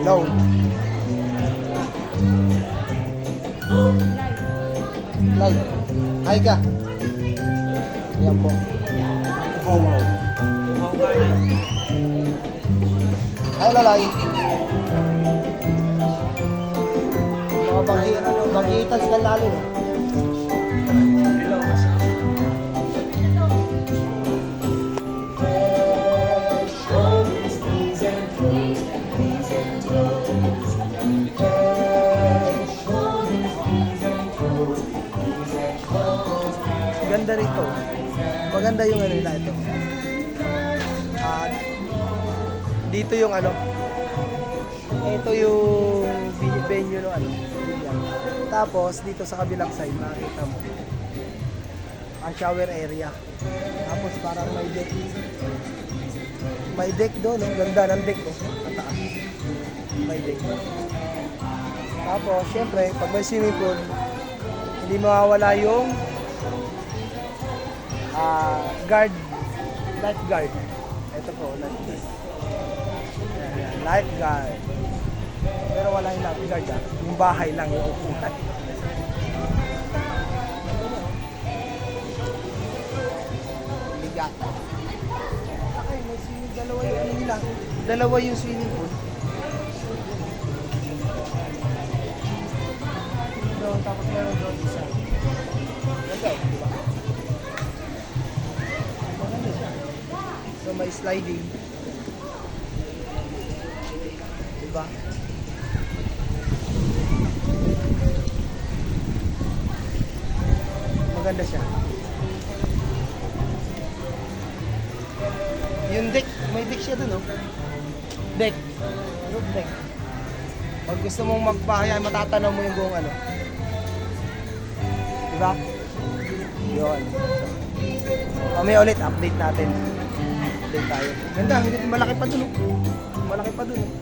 Low. Live. Hi ka. Yan po. Ay, lalay. Mga bangkitas ka lalo. Ganda rito. Maganda yung ano nila ito. Dito yung ano. Ito yung venue no ano. Tapos dito sa kabilang side makita mo ang shower area. Tapos parang may deck. May deck doon, no? Ganda ng deck oh. Mataas. May deck. Tapos syempre pag may swimming pool, hindi mawawala yung lifeguard. Ito po, lifeguard. Ayan, lifeguard. Pero wala yung lifeguard yung bahay lang yung upuan. Ligat. Okay, may swimming, dalawa yung ano nila. Dalawa yung swimming pool. Doon, tapos meron doon isa. Ganda, di ba? So may sliding. Diba? Maganda siya. Yung deck, may deck siya dun, oh. Deck. Roof deck. Pag gusto mong magbahay, matatanaw mo yung buong ano. Diba? Yun. Mamaya ulit, update natin. Update tayo. Ganda, hindi malaki pa dun, oh. Malaki pa dun, oh.